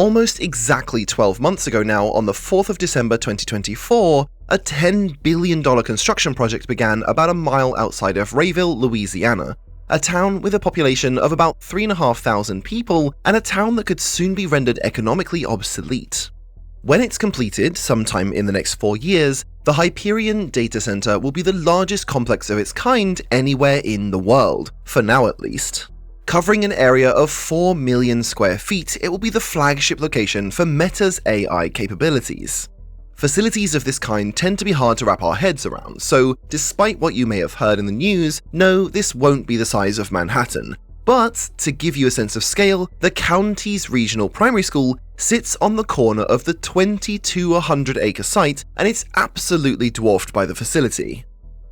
Almost exactly 12 months ago now, on the 4th of December 2024, a $10 billion construction project began about a mile outside of Rayville, Louisiana, a town with a population of about 3,500 people and a town that could soon be rendered economically obsolete. When it's completed, sometime in the next 4 years, the Hyperion data center will be the largest complex of its kind anywhere in the world, for now at least. Covering an area of 4 million square feet, it will be the flagship location for Meta's AI capabilities. Facilities of this kind tend to be hard to wrap our heads around, so despite what you may have heard in the news, no, this won't be the size of Manhattan. But, to give you a sense of scale, the county's regional primary school sits on the corner of the 2,200-acre site, and it's absolutely dwarfed by the facility.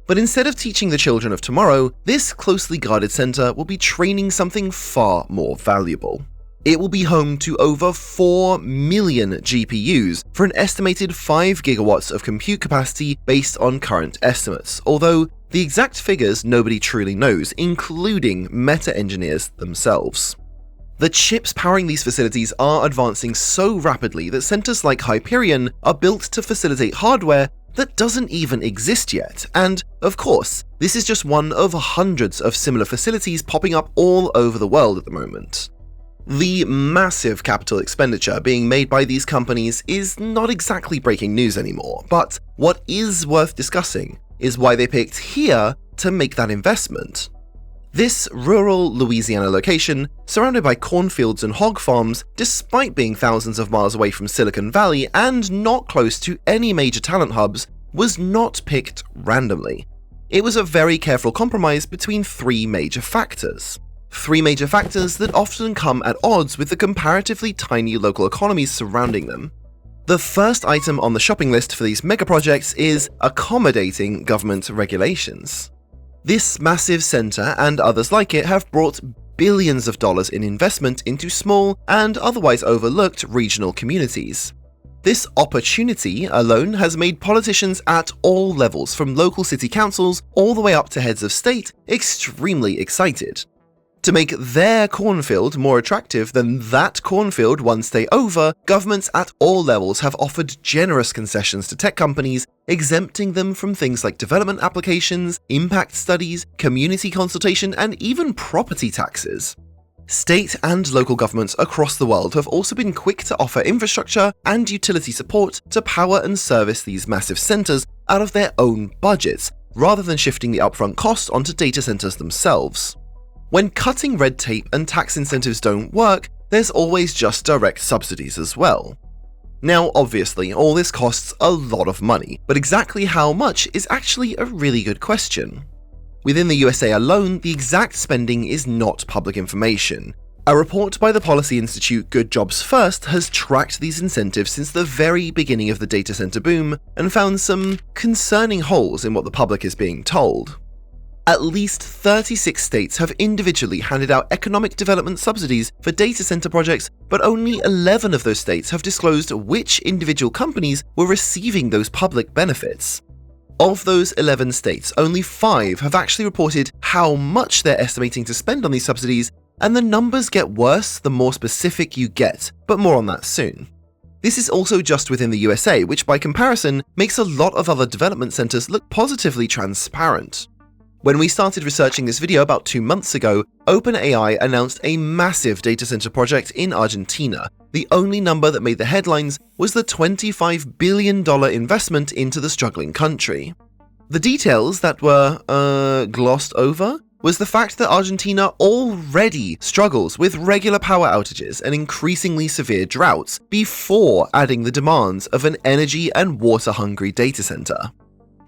But instead of teaching the children of tomorrow, this closely guarded center will be training something far more valuable. It will be home to over 4 million GPUs for an estimated 5 gigawatts of compute capacity based on current estimates, although the exact figures nobody truly knows, including Meta engineers themselves. The chips powering these facilities are advancing so rapidly that centers like Hyperion are built to facilitate hardware that doesn't even exist yet, and, of course, this is just one of hundreds of similar facilities popping up all over the world at the moment. The massive capital expenditure being made by these companies is not exactly breaking news anymore, but what is worth discussing is why they picked here to make that investment. This rural Louisiana location, surrounded by cornfields and hog farms, despite being thousands of miles away from Silicon Valley and not close to any major talent hubs, was not picked randomly. It was a very careful compromise between 3 major factors. 3 major factors that often come at odds with the comparatively tiny local economies surrounding them. The first item on the shopping list for these megaprojects is accommodating government regulations. This massive center and others like it have brought billions of dollars in investment into small and otherwise overlooked regional communities. This opportunity alone has made politicians at all levels, from local city councils all the way up to heads of state, extremely excited. To make their cornfield more attractive than that cornfield one day over, governments at all levels have offered generous concessions to tech companies, exempting them from things like development applications, impact studies, community consultation, and even property taxes. State and local governments across the world have also been quick to offer infrastructure and utility support to power and service these massive centers out of their own budgets, rather than shifting the upfront cost onto data centers themselves. When cutting red tape and tax incentives don't work, there's always just direct subsidies as well. Now, obviously, all this costs a lot of money, but exactly how much is actually a really good question. Within the USA alone, the exact spending is not public information. A report by the policy institute Good Jobs First has tracked these incentives since the very beginning of the data center boom and found some concerning holes in what the public is being told. At least 36 states have individually handed out economic development subsidies for data center projects, but only 11 of those states have disclosed which individual companies were receiving those public benefits. Of those 11 states, only 5 have actually reported how much they're estimating to spend on these subsidies, and the numbers get worse the more specific you get, but more on that soon. This is also just within the USA, which by comparison makes a lot of other development centers look positively transparent. When we started researching this video about 2 months ago, OpenAI announced a massive data center project in Argentina. The only number that made the headlines was the $25 billion investment into the struggling country. The details that were, glossed over was the fact that Argentina already struggles with regular power outages and increasingly severe droughts before adding the demands of an energy and water-hungry data center.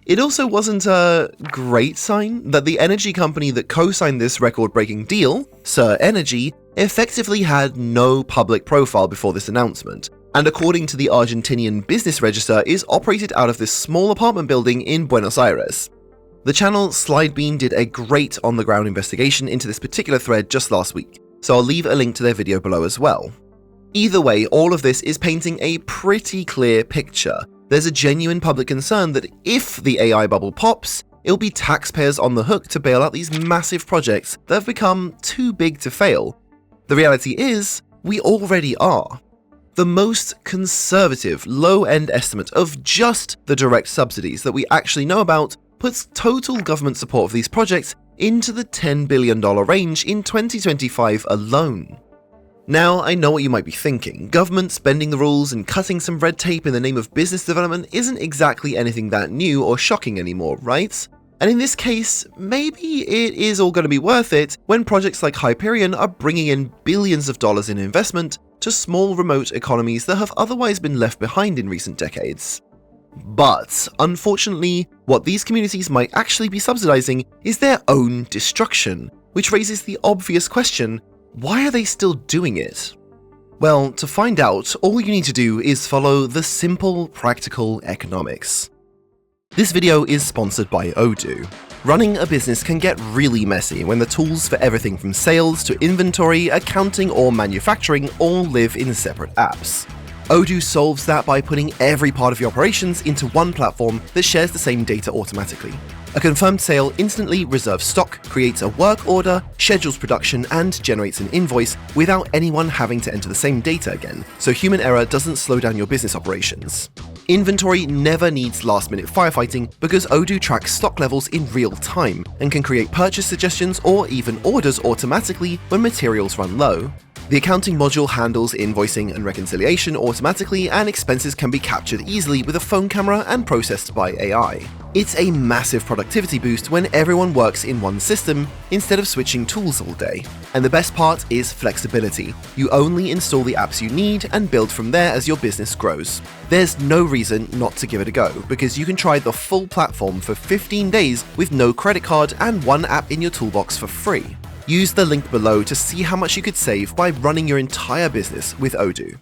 It also wasn't a great sign that the energy company that co-signed this record-breaking deal, Sir Energy, effectively had no public profile before this announcement, and according to the Argentinian Business Register is operated out of this small apartment building in Buenos Aires. The channel Slidebean did a great on-the-ground investigation into this particular thread just last week, so I'll leave a link to their video below as well. Either way, all of this is painting a pretty clear picture. There's a genuine public concern that if the AI bubble pops, it'll be taxpayers on the hook to bail out these massive projects that have become too big to fail. The reality is, we already are. The most conservative, low-end estimate of just the direct subsidies that we actually know about puts total government support for these projects into the $10 billion range in 2025 alone. Now, I know what you might be thinking. Governments bending the rules and cutting some red tape in the name of business development isn't exactly anything that new or shocking anymore, right? And in this case, maybe it is all going to be worth it when projects like Hyperion are bringing in billions of dollars in investment to small remote economies that have otherwise been left behind in recent decades. But, unfortunately, what these communities might actually be subsidizing is their own destruction, which raises the obvious question, why are they still doing it? Well, to find out, all you need to do is follow the simple, practical economics. This video is sponsored by Odoo. Running a business can get really messy when the tools for everything from sales to inventory, accounting, or manufacturing all live in separate apps. Odoo solves that by putting every part of your operations into one platform that shares the same data automatically. A confirmed sale instantly reserves stock, creates a work order, schedules production, and generates an invoice without anyone having to enter the same data again, so human error doesn't slow down your business operations. Inventory never needs last-minute firefighting because Odoo tracks stock levels in real time and can create purchase suggestions or even orders automatically when materials run low. The accounting module handles invoicing and reconciliation automatically, and expenses can be captured easily with a phone camera and processed by AI. It's a massive productivity boost when everyone works in one system instead of switching tools all day. And the best part is flexibility. You only install the apps you need and build from there as your business grows. There's no reason not to give it a go, because you can try the full platform for 15 days with no credit card and one app in your toolbox for free. Use the link below to see how much you could save by running your entire business with Odoo.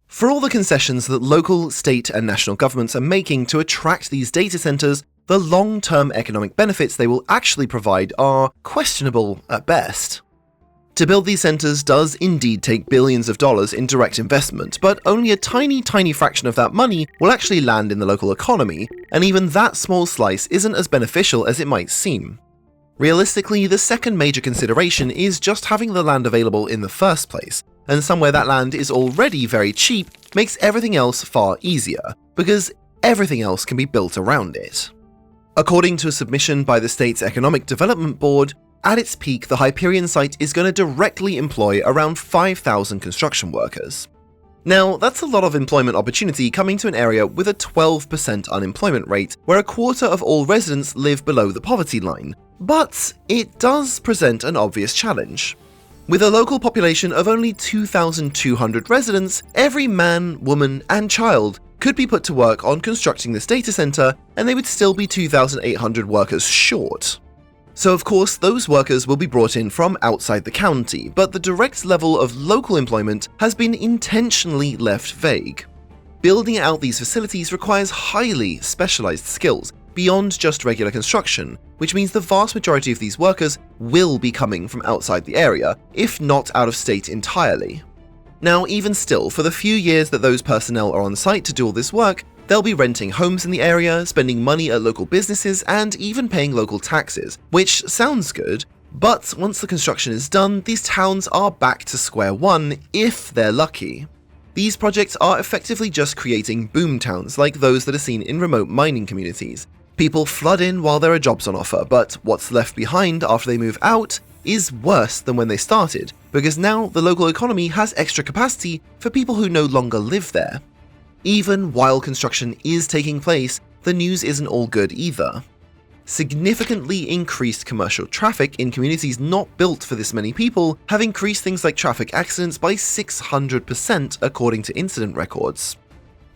For all the concessions that local, state, and national governments are making to attract these data centers, the long-term economic benefits they will actually provide are questionable at best. To build these centers does indeed take billions of dollars in direct investment, but only a tiny fraction of that money will actually land in the local economy, and even that small slice isn't as beneficial as it might seem. Realistically, the second major consideration is just having the land available in the first place, and somewhere that land is already very cheap makes everything else far easier, because everything else can be built around it. According to a submission by the state's Economic Development Board, at its peak, the Hyperion site is going to directly employ around 5,000 construction workers. Now, that's a lot of employment opportunity coming to an area with a 12% unemployment rate, where a quarter of all residents live below the poverty line. But it does present an obvious challenge. With a local population of only 2,200 residents, every man, woman, and child could be put to work on constructing this data center, and they would still be 2,800 workers short. So of course, those workers will be brought in from outside the county, but the direct level of local employment has been intentionally left vague. Building out these facilities requires highly specialized skills, beyond just regular construction, which means the vast majority of these workers will be coming from outside the area, if not out of state entirely. Now, even still, for the few years that those personnel are on site to do all this work, they'll be renting homes in the area, spending money at local businesses, and even paying local taxes, which sounds good, but once the construction is done, these towns are back to square one, if they're lucky. These projects are effectively just creating boom towns like those that are seen in remote mining communities. People flood in while there are jobs on offer, but what's left behind after they move out is worse than when they started, because now the local economy has extra capacity for people who no longer live there. Even while construction is taking place, the news isn't all good either. Significantly increased commercial traffic in communities not built for this many people have increased things like traffic accidents by 600% according to incident records.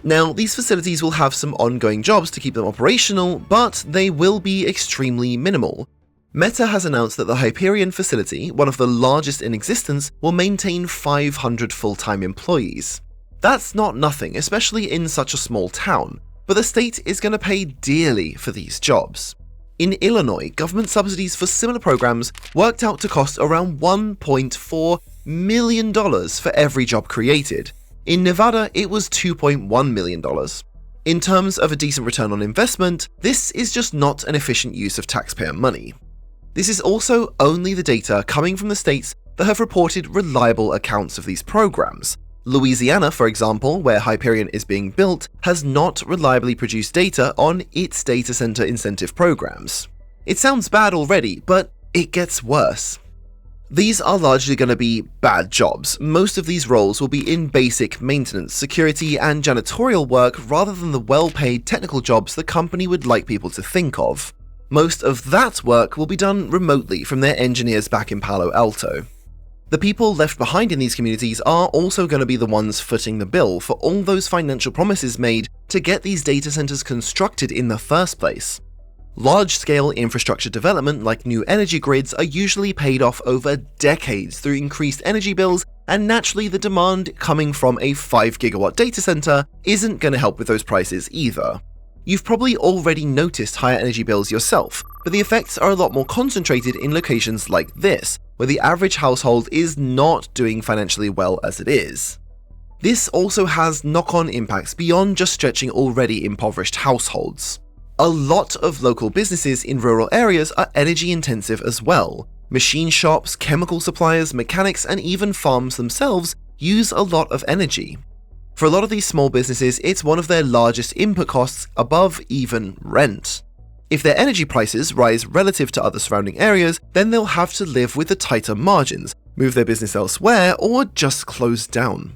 Now, these facilities will have some ongoing jobs to keep them operational, but they will be extremely minimal. Meta has announced that the Hyperion facility, one of the largest in existence, will maintain 500 full-time employees. That's not nothing, especially in such a small town, but the state is going to pay dearly for these jobs. In Illinois, government subsidies for similar programs worked out to cost around $1.4 million for every job created. In Nevada, it was $2.1 million. In terms of a decent return on investment, this is just not an efficient use of taxpayer money. This is also only the data coming from the states that have reported reliable accounts of these programs. Louisiana, for example, where Hyperion is being built, has not reliably produced data on its data center incentive programs. It sounds bad already, but it gets worse. These are largely going to be bad jobs. Most of these roles will be in basic maintenance, security, and janitorial work rather than the well-paid technical jobs the company would like people to think of. Most of that work will be done remotely from their engineers back in Palo Alto. The people left behind in these communities are also going to be the ones footing the bill for all those financial promises made to get these data centers constructed in the first place. Large-scale infrastructure development like new energy grids are usually paid off over decades through increased energy bills, and naturally the demand coming from a 5-gigawatt data center isn't going to help with those prices either. You've probably already noticed higher energy bills yourself, but the effects are a lot more concentrated in locations like this, where the average household is not doing financially well as it is. This also has knock-on impacts beyond just stretching already impoverished households. A lot of local businesses in rural areas are energy intensive as well. Machine shops, chemical suppliers, mechanics, and even farms themselves use a lot of energy. For a lot of these small businesses, it's one of their largest input costs above even rent. If their energy prices rise relative to other surrounding areas, then they'll have to live with the tighter margins, move their business elsewhere, or just close down.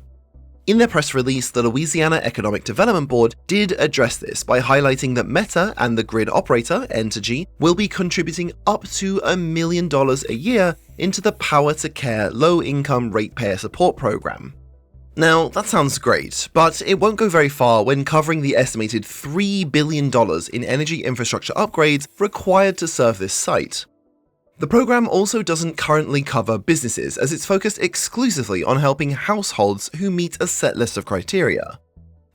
In their press release, the Louisiana Economic Development Board did address this by highlighting that Meta and the grid operator, Entergy, will be contributing up to $1 million a year into the Power to Care low-income ratepayer support program. Now, that sounds great, but it won't go very far when covering the estimated $3 billion in energy infrastructure upgrades required to serve this site. The program also doesn't currently cover businesses, as it's focused exclusively on helping households who meet a set list of criteria.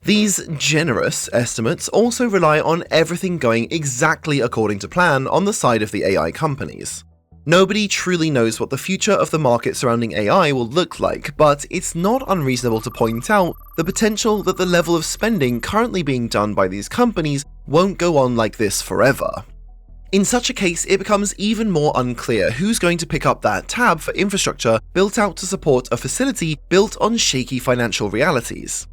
These generous estimates also rely on everything going exactly according to plan on the side of the AI companies. Nobody truly knows what the future of the market surrounding AI will look like, but it's not unreasonable to point out the potential that the level of spending currently being done by these companies won't go on like this forever. In such a case, it becomes even more unclear who's going to pick up that tab for infrastructure built out to support a facility built on shaky financial realities.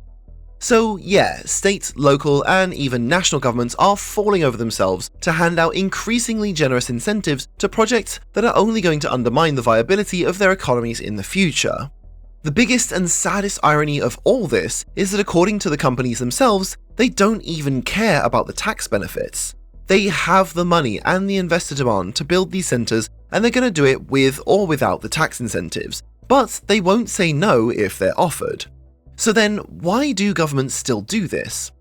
So yeah, state, local, and even national governments are falling over themselves to hand out increasingly generous incentives to projects that are only going to undermine the viability of their economies in the future. The biggest and saddest irony of all this is that according to the companies themselves, they don't even care about the tax benefits. They have the money and the investor demand to build these centers, and they're going to do it with or without the tax incentives, but they won't say no if they're offered. So then, why do governments still do this?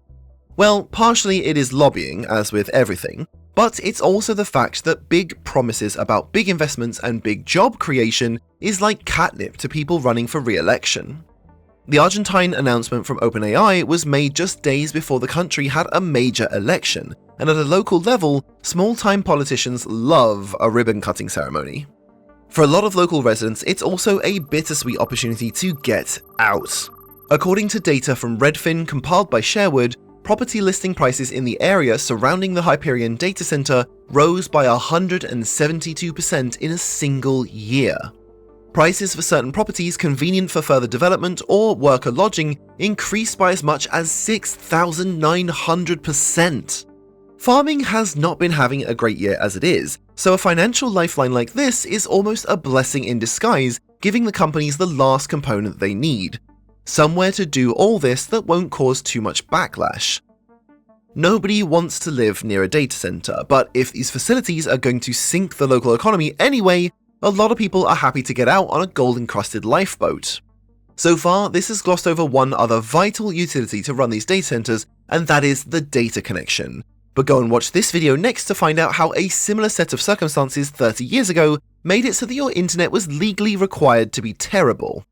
Well, partially it is lobbying, as with everything, but it's also the fact that big promises about big investments and big job creation is like catnip to people running for re-election. The Argentine announcement from OpenAI was made just days before the country had a major election, and at a local level, small-time politicians love a ribbon-cutting ceremony. For a lot of local residents, it's also a bittersweet opportunity to get out. According to data from Redfin compiled by Sherwood, property listing prices in the area surrounding the Hyperion data center rose by 172% in a single year. Prices for certain properties convenient for further development or worker lodging increased by as much as 6,900%. Farming has not been having a great year as it is, so a financial lifeline like this is almost a blessing in disguise, giving the companies the last component they need. Somewhere to do all this that won't cause too much backlash. Nobody wants to live near a data center, but if these facilities are going to sink the local economy anyway, a lot of people are happy to get out on a gold-encrusted lifeboat. So far, this has glossed over one other vital utility to run these data centers, and that is the data connection. But go and watch this video next to find out how a similar set of circumstances 30 years ago made it so that your internet was legally required to be terrible.